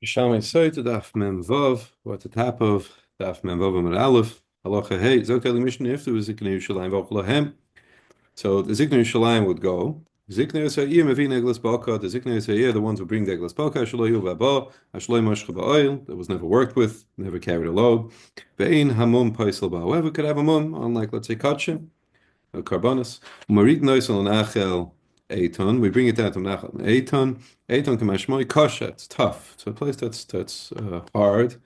Yerushalmi Sotah Daf Mem Vav. We're at the top of Daf Mem Vav Amud Aleph. Halacha Hey. Zok Mishnah if there was Ziknei Yerushalayim V'Ochlahem. So the Ziknei Yerushalayim would go. Ziknei Yisrael Mevin Eglas Baka. The Ziknei Yisrael, the ones who bring the Eglas Baka. Shloyu V'Aba. Ashloi Moshcha Ba'oil. That was never worked with, never carried a load. Ve'in Hamum Paisel Ba. However, could have a mum, unlike let's say Kachim. Carbonis. Marit noisel and achel Eiton. We bring it down to nachel Eiton. Eiton kamashmoi kasha. It's tough. It's a place that's hard.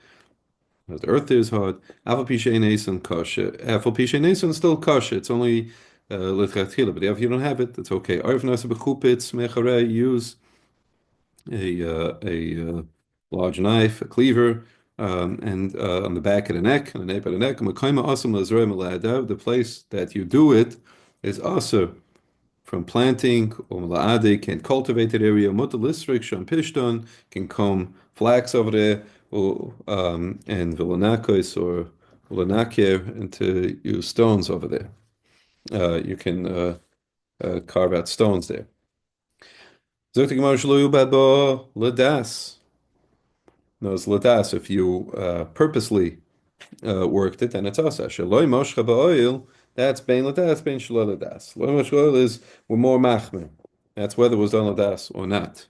The earth there is hard. Afal pishay neson kasha. Afal pishay neson still kasha. It's only lechatchila. But if you don't have it, it's okay. Arv nasa bechupitz mecharei. Use a large knife, a cleaver, and on the back of the neck, on the nape of the neck. The place that you do it is also from planting, or malade can cultivate that area. Mutalisrik shon pishton can comb flax over there, or and villanakos or villanakir, and to use stones over there. You can carve out stones there. Zok Gemara shelo yubad bo ladas. No, it's ladas. If you purposely worked it, then it's asa. Shaloi moshcha ba'oil. That's bein ladas, bein shaloi ladas. Loi moshcha oil is we're more machmer. That's whether it was done ladas or not.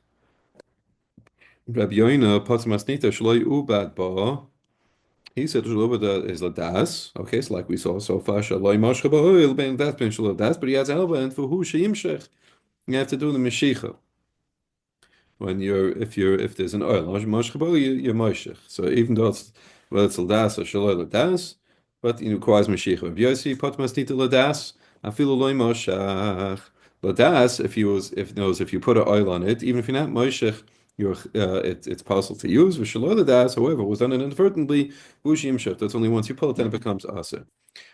Rabbi Yoina patzamasnita shaloi ubad ba. He said shaloi ubad is ladas. Okay, so like we saw so far, shaloi moshcha ba'oil bein ladas, bein shaloi ladas. But he has an element for who sheyimshech. You have to do the meshicha. When if there's an oil moshchabel, you're moshech. So even though it's whether it's ladas or shaloi ladas, but it requires mashiach. If Yossi pot masnita ladas, afilu loy moshach ladas. If you put an oil on it, even if you're not moshech, it's possible to use. With shaloi ladas, however, it was done inadvertently. Vushim shech. That's only once you pull it, then it becomes aser.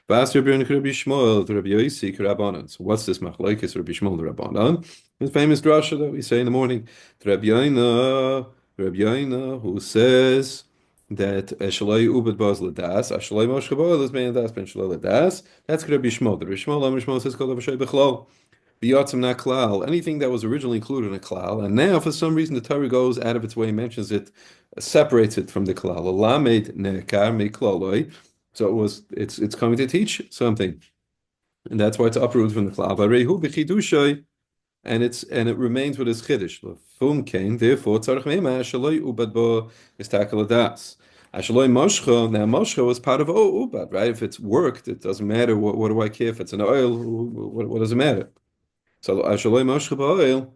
Vas Rabbi Shmuel to Rabbi Yosi Rabbanan. So what's this machlokes Rabbi Shmuel the Rabbanan? The famous drasha that we say in the morning. To Rabbi Yoina, who says that Shalai Ubad Baz Ladas, Ashalai Moshe Boil is Ben Das Ben Shalai Ladas. That's Rabbi Shmuel. The Rabbi Shmuel says called Rabbi Bechlal. Biyatzim not klal, anything that was originally included in a klal, and now for some reason the Torah goes out of its way and mentions it, separates it from the klal. Lamed nekar miklaloi. So it's coming to teach something, and that's why it's uprooted from the klal. Varehu b'chidushay, and it remains with his chiddush. Lefum kain, therefore tzarich meima shaloi ubad bo is takaladas. Ashaloi moshcha. Now moshcha was part of ubad, right? If it's worked, it doesn't matter. What do I care if it's an oil? What does it matter? So Ashaloi moshcha ba'oil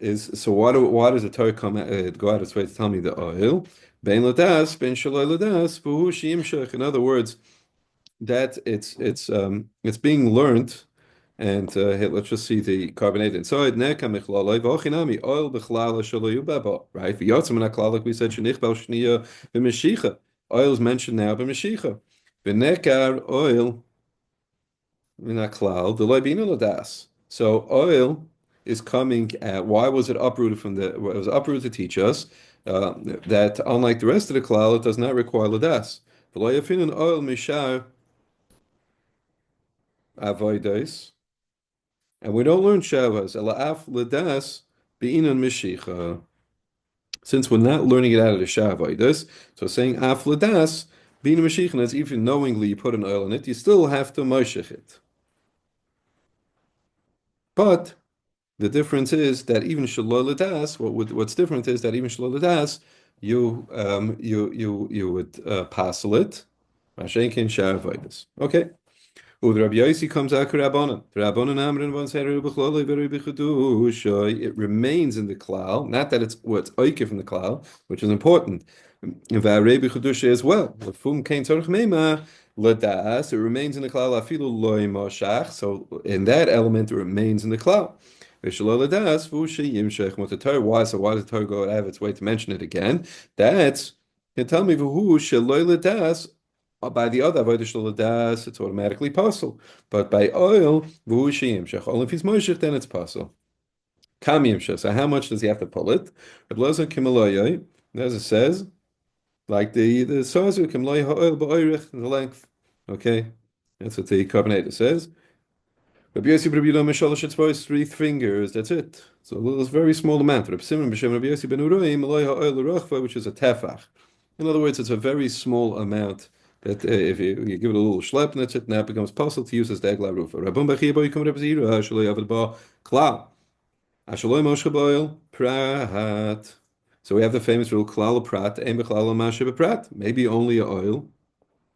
is so. Why does the Torah come go out its way to tell me the oil? Ben ladas, ben shaloi ladas, v'hu sheyimshach. In other words, that it's being learned, and let's just see the carbonate inside. Neka michloloi v'ochinami oil b'chlala shaloyu baba. Right? V'yotzim minaklal, like we said, shenichbel shniya b'meshicha. Oil is mentioned now b'meshicha. V'nekar oil minaklal deloy binu ladas. So oil is coming at why was it uprooted from the? It was uprooted to teach us that unlike the rest of the klal, it does not require ladas. V'lo yafin oil mishar avodos. And we don't learn Shavas. Ela'af ledas be'inan mishicha. Since we're not learning it out of the Shavaidas, so saying af ledas be'inan mishicha, that's even knowingly you put an oil in it, you still have to moshech it. But the difference is that even shalol ledas, what's different is that even shalol ledas, you would passel it. Mashenkin Shavaidas. Okay. The Rabbi Yossi comes out Rabbanan. The Rabbanan Amrin once had it remains in the klal, not that it's what's oike from the klal, which is important. Rabbi Chedusha as well. Lefum kain tzorich meima ladas. It remains in the klal afilu loy moshach. So in that element, it remains in the klal. V'shelo ladas v'ushi yimshech. What the Torah? Why? So why does the Torah go out of its way to mention it again? That's can tell me v'hu shelo ladas. By the other avodah shel ladas, it's automatically possible. But by oil, v'hu sheyimshech. Only if he's moshech, then it's possible. Kam yimshech. So how much does he have to pull it? Rabbi Loza kimaloyai, as it says, like the sazu kimloy ha'oil ba'oirich, the length. Okay, that's what the carbonator says. Rabbi Yossi Rabbi Yehuda Mishalosh Etzbos, three fingers. That's it. So a little, very small amount. Rabbi Simon B'Shem Rabbi Yossi Ben Uraim Eloi Ha'oil L'Rachva, which is a tefach. In other words, it's a very small amount that if you give it a little schlep, and that's it. Now it becomes possible to use as degla rufa. Rabbon B'Chiyah Bo Yikum Rabbi Zira Shaloi Avad Ba Klal Ashaloi Moshe Boil Prat. So we have the famous rule Klal Prat Ein B'Chlal Mashe B'Prat. Maybe only a oil.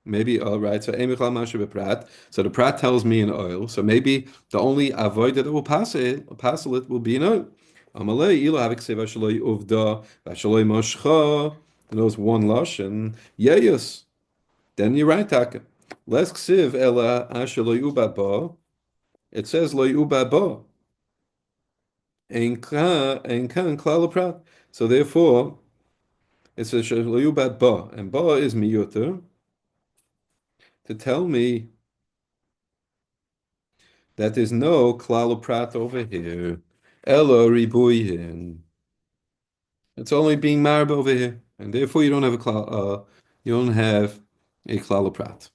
Maybe all right. So emichal masha prat. So the prat tells me an oil. So maybe the only avoid that will pass it will be an oil. Amalei ilo havik seva shaloi uvda vashaloi moshcha. And those one lush and yeyus. Then you're right, Taka. Les ksiv ela ashaloi ubaba. It says loi ubaba. Ein kan klal prat. So therefore, it says shaloi ubaba, and ba is miyuter to tell me that there's no klal prat over here. Elo ribuyin. It's only being marb over here, and therefore you don't have a you don't have a klal prat.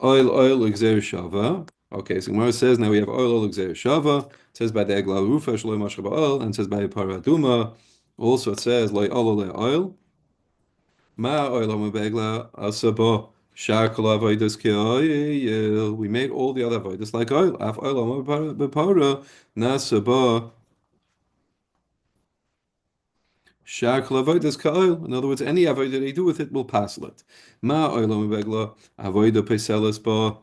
Oil exer shava. Okay, so Gemara says now we have oil exer shava. It says by the eglal rufa shloi mashcha oil, and it says by paraduma. Also it says loy oil. Ma oil begla asaba. Shakala avodas ki oil. We made all the other avodas like oil. Af oil bepara nasaba. Shakala avodas ka oil. In other words, any avodah they do with it will pass it. Ma oil begla avodah peselas ba.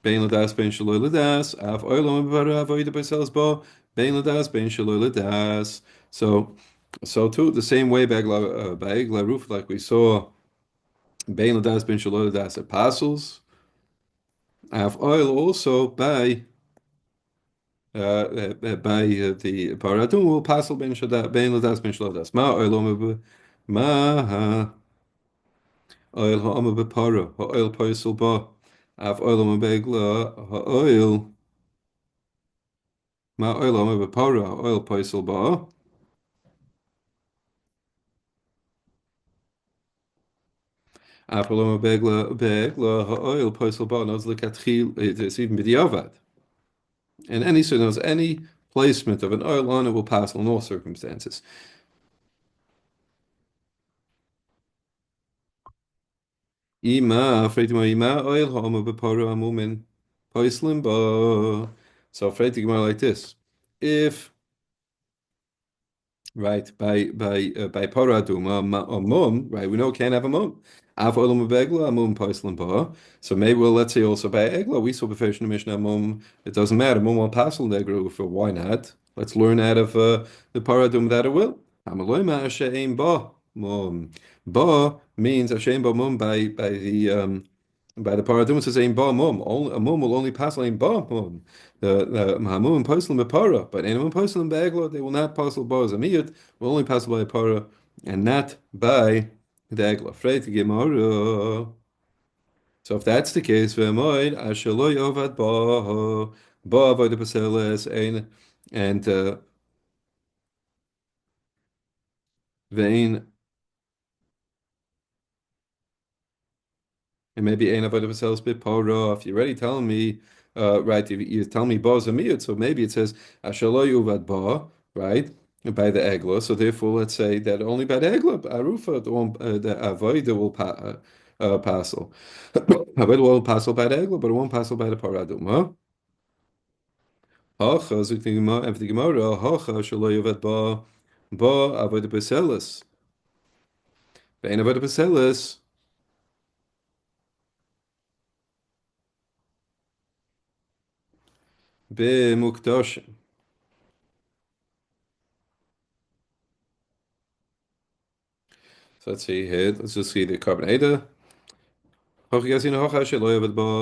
Bein ladas bein shaloi ladas. Af oil bepara avodah peselas ba. Bein ladas bein shaloi ladas. So too the same way by roof like we saw. Bein ladas bein shaloi ladas apostles. Have oil also the paradum will pass ben shada ben ladas ben shlodas ma oil ma oil ha'ama bepara ha'oil paisel ba av oil ha'ama begla ha'oil ma oil ha'ama bepara ha'oil paisel ba av oil ha'ama begla ha'oil paisel ba. Knows look at it's even b'diavad. And any placement of an oil on it will pass in all circumstances. Ima oil ha'ama b'para amumin poislim ba. So afraid to Gemara like this. If right by paradum a mum, right, we know can't have a mum. Av olam begla a mum poislim ba. So maybe let's say also by egla we saw before in the Mishnah mum. It doesn't matter. Mum will pass on negru for why not? Let's learn out of the paradum that it will. Amaloima asheim ba mum. Ba means asheim ba mum by the paradum. It says ein ba mum. Only a mum will only pass ein ba mum. The hamum poslim bepara, but anyone poslim be'egla they will not pass ba as a miyut. Will only pass by a para and not by the egla. Afraid to gemara. So if that's the case, ve'amoid ashaloy ovad ba avoid the paseles ein and vein. And maybe ein avodah b'selos b'para. If you're already telling me, right, you tell me ba zamiyut, so maybe it says ashaloy uvad ba, right, by the egla. So therefore, let's say that only by the egla, arufa, the avodah will passel. Avodah will passel by the egla, but it won't passel by the paradum, huh? Hacha zuk the Gemara, hacha shaloy uvad ba avodah b'selos. Ve'ein avodah b'selos. B'mukdash. So let's see here. Let's just see the carbon Ada. Hoch yasin hoch ashe lo yavad ba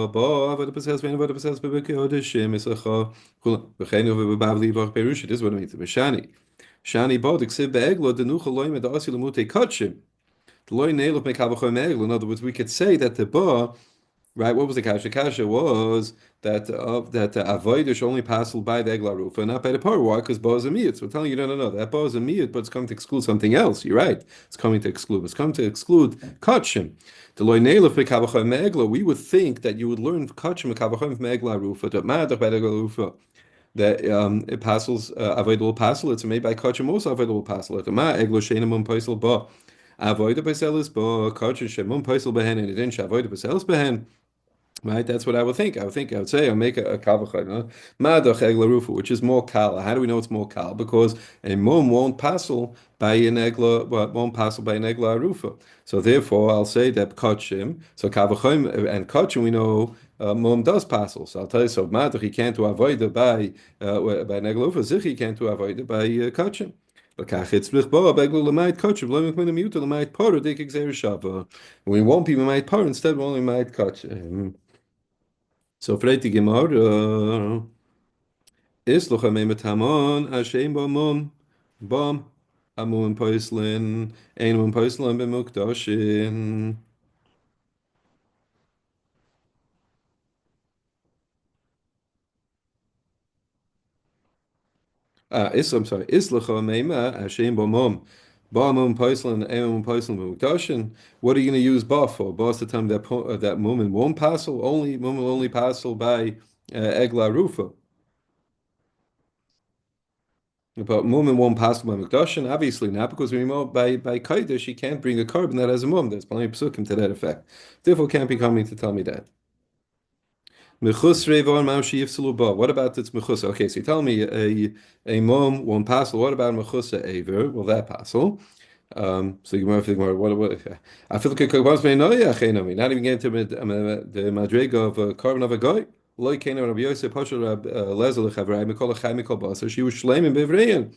avad b'sels vein avad b'sels b'bekodesh misacha kula v'chein over b'bavli v'ach perush. This is what it means. V'shani shani ba d'ksiv be'eglo denucha loy med asi lemute kachim. The loy neil of mekavachoy me'eglo. In other words, we could say that the ba Right? What was the kasha? Kasha was that the avodah should only pass by the egla rufa, not by the par. Why? Because bo is a miyut. So we're telling you, no, no, no. That bo is a miyut, but it's coming to exclude something else. You're right. It's coming to exclude. It's coming to exclude kachim. The loy neilef bekavachim me'egla. We would think that you would learn kachim bekavachim me'egla rufa. That madach by the egla rufa. That it passes avodah will passel. It's made by kachim also avodah will passel. It ma egla sheina mum paisel ba. Avodah paisel ba kachim shemum paisel behen and it didn't avodah paisel behen. Right, that's what I would think. I would say, I'll make a kavachai, no? Madach egla rufa, which is more kal. How do we know it's more kal? Because a mum won't passel by an egla, well, won't passel by an egla rufa. So therefore, I'll say that kachim. So kavachim and kachim, we know mum does passel. So I'll tell you, so madach he can't to avoid it by an egla rufa. Zich he can't to avoid it by kachim. We won't be might par, instead we only might kachim. So freit die Gemara, is loch am mit Hamon, Hashem bam bam, amun poislin, ein poislin b'mukdashin. I'm sorry, is loch am Hashem bam poislin, ein poislin b'mukdashin. What are you going to use ba for? Ba is the time that that moment won't passel, only moment will only passel by egla rufa. But mum won't pass by Mikdashin, obviously not, because we know by Kaidish you can't bring a carbon that has a mum. There's plenty of psukim to that effect. Therefore, can't be coming to tell me that. Mechus revar mamshi yifsulu ba. What about this mechus? Okay, so you tell me a mum won't pass. What about mechusa aver? Will that passel? So you might think, what? I feel like a carbon may know ya. Not even getting to the madrega of a carbon of a guy. Like Kana Rabbi Yosef Pashal Rab Lezel Chavrai Mikol Chai Mikol Basar. She was shleim in bevrein.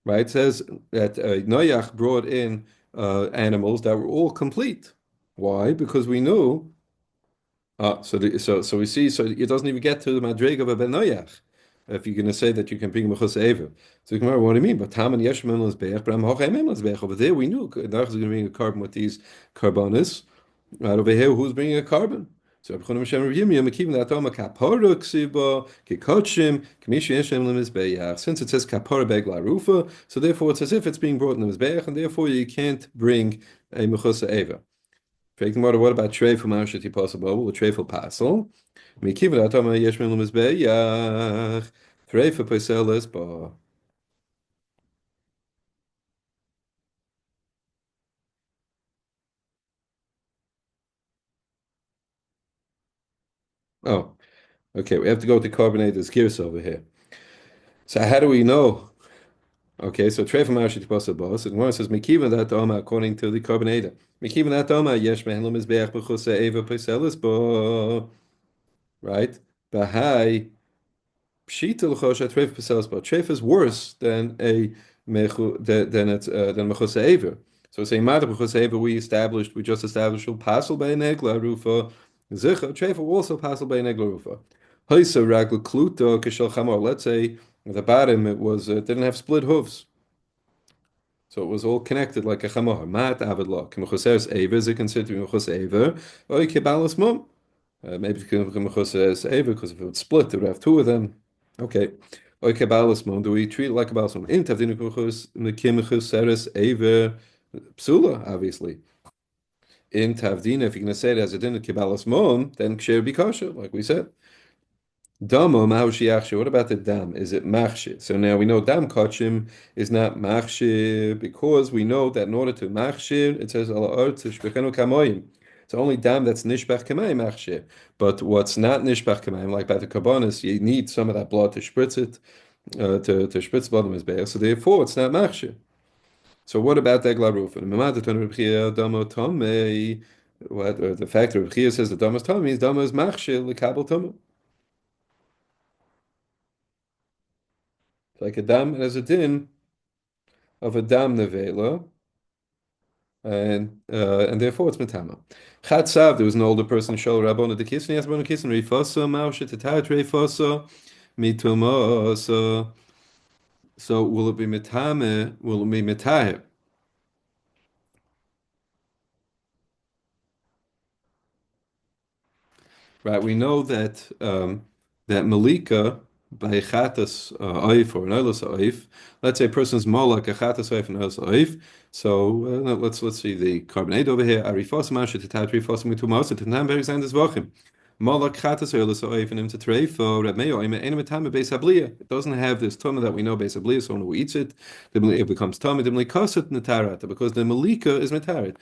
Right? It says that Noach brought in animals that were all complete. Why? Because we know. So we see. So it doesn't even get to the madrig of a ben Noach. If you're going to say that you can bring mechus eva, so you can what do you mean? But tam and yesh memlas beich, but I'm hochay memlas beich. Over there, we knew Noach is going to bring a carbon with these carbonis. Right over here, who's bringing a carbon? So Rabbi Chanan Hashem Rav Yirmiyah Mekivin that Dama Kapara Ksiba Kikochim Kamishi Hashem Lemizbeach. Since it says Kapara Beg La Rufa, so therefore it's as if it's being brought in the Mizbeach, and therefore you can't bring a Mechusa Eva. What about Treif Mashati possible? Or Treif Passel? Mekivin that Dama Yesh Lemizbeach. Treif Paselis Ba. Oh, okay. We have to go to carbonated gears over here. So how do we know? Okay, so Trey from Arshit Pasabos, and one says Mekiva that Doma according to the carbonator. Mekiva that Doma, Yesh Mehelim is Beach Bechusa Eva Peselis Bo, right? Bahai Pshita L'chosha Treif Peselis Bo. Treif is worse than a than Mechusa Eva. So saying Mata Bechusa Eva, we just established will passel by Negla Rufa. Zicha Treif will also passel by Negla Rufa. Hoisa Ragla Kluto Kishel Chamor. Let's say at the bottom it was didn't have split hooves. So it was all connected like a chamor. Mat avid lo. K'mechuseres eva is it considered to be mechus eva? Or kebalas mum. Maybe k'mechuseres eva because if it would split, it would have two of them. Okay. Or kebalas mum. Do we treat it like a balas mum? In tavdinu k'mechuseres eva psula, obviously. In tavdina, if you're going to say it as a din kebalas mum, then ksher be kosher, like we said. Damo ma'ushiachshi. What about the dam? Is it machshir? So now we know dam kachim is not machshir because we know that in order to machshir, it says ala tishbechenu kamoyim. It's only dam that's nishbach kamayim machshir. But what's not nishbach kamayim, like by the karbonis, you need some of that blood to spritz it, to spritz blood in mizbeach. So therefore, it's not machshir. So what about the glaruf? And damo tomei. What the fact that Rebbe says the damo is tomei means damo is machshir lekabel tomei. Like a dam has a din of a dam nevela, and therefore it's metama. Chatzav, there was an older person shol Rabbona de Kisni, as Rabbona Kisni reifosa mausha tetat reifosa mitumasa. So will it be metame? Will it be metaher? right? We know that that Malika by Chatas Oif or Noilas Oif, let's say a person's Molak, a Chatas Oif and Noilas Oif. So let's see the carbonate over here. Arifos Masha Titat Rifos Mitumasa Tinam Berizandas Vachim. Malak Chatas Oilas Oif and Im Tatreifo Rab Meyo Enematama Beis Habliya. It doesn't have this tuma that we know Beis Habliya, someone who eats it, it becomes tummy, dimly kasut netarata, because the Malika is metarit.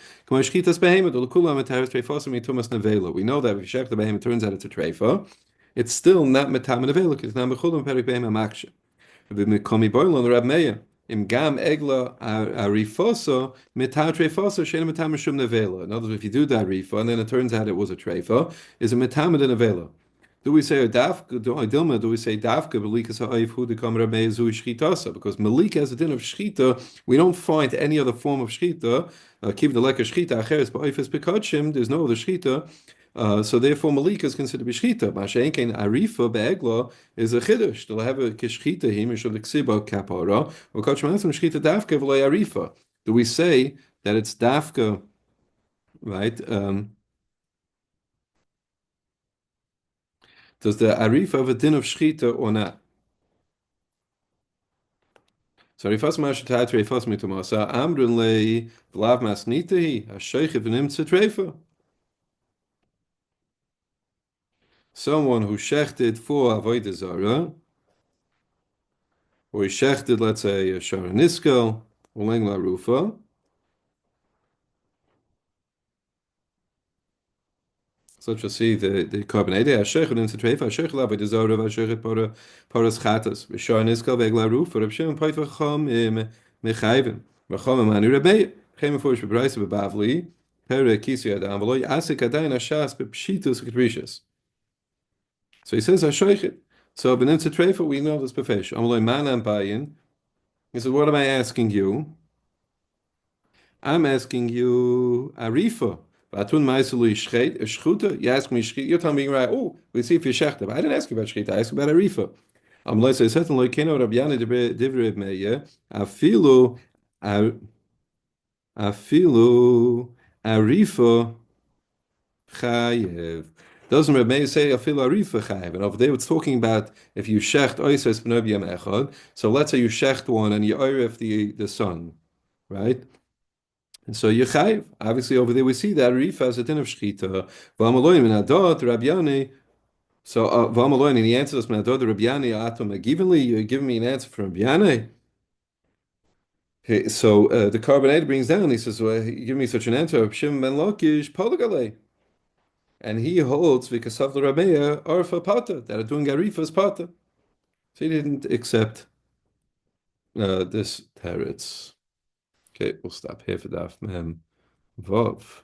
We know that if you check the behemoth, turns out it's a treifa. It's still not metam nevela. It's not mechulam perik behem amaksha. V'mikomi boilon Rab Meir. Im gam egla arifoso metat treifoso shena metam mishum nevela. In other words, if you do that rifa and then it turns out it was a treifa, is a metam nevela. Do we say dafka? Do we say dafka? Belikas ha'ayif hu dekam Rabbi zu shchitasa? Because malik has a din of shchita. We don't find any other form of shchita. Kiv the leka shchita acheres ba'ayfes bekachim. There's no other shchita. So therefore, malik is considered to be shchita. Masha'enkein arifa be'egla is a chiddush. They'll have a kishchita him mishum deksiba kapara. V'kachim ansam shchita dafka v'lay arifa. Do we say that it's dafka, right? Does the arifa have a din of shchita or not? So Rifas Mashatat Rifas Mitomasa Amrun Le Vlav Masnitahi Hasheikh V'nim Tzetrefa. Someone who shechted for Avodah Zarah, or he shechted, let's say, a Sharanisko, or Leng La Rufa. So let's just see the carbonate. Hasheikh V'nim Tzetrefa, Hasheikh La Avodah Zarah, Hasheikh Paras Chatas, Sharanisko Veg La Rufa, Reb Shimon Pait V'cham Mechayvim, V'cham Manu Rebbeir, Chem Mefurish B'Braisa B'Bavli, Pere Kisi Adam, V'loi Asik Adayin Hashas B'Pshitus K'Trishas. So he says, Hashoichet. So Benim Tzetrefa, we know this befesh. Amaloi Manam Bayin. He said, what am I asking you? I'm asking you Arifa. Vatun Maisulu Shchuta. You ask me Shchita. You're telling me, right, oh, we see if you Shechta. But I didn't ask you about Shchita. I asked you about Arifa. Amaloi says, Setan Loi Keno Rabiana Divrei Meya. Afilu Afilu Arifa Chayev. Doesn't Reb Meir say afilu arifa chayev? And over there it's talking about if you shecht oises b'nobiyam echad. So let's say you shecht one and you oirif the son, right? And so you chayev. Obviously over there we see that arifa is a din of shchita. V'amaloyim in adot Rabiani. So v'amaloyim and he answers us adot Rabiani atom givenly. You're giving me an answer from Rabiani. So the carbonator brings down. He says, "Well, you give me such an answer." Shimon ben Lakish polygale. And he holds because of the Rameya Arfa Pata that are doing Arifas Pata. So he didn't accept this teretz. Okay, we'll stop here for Daf Mem Vav.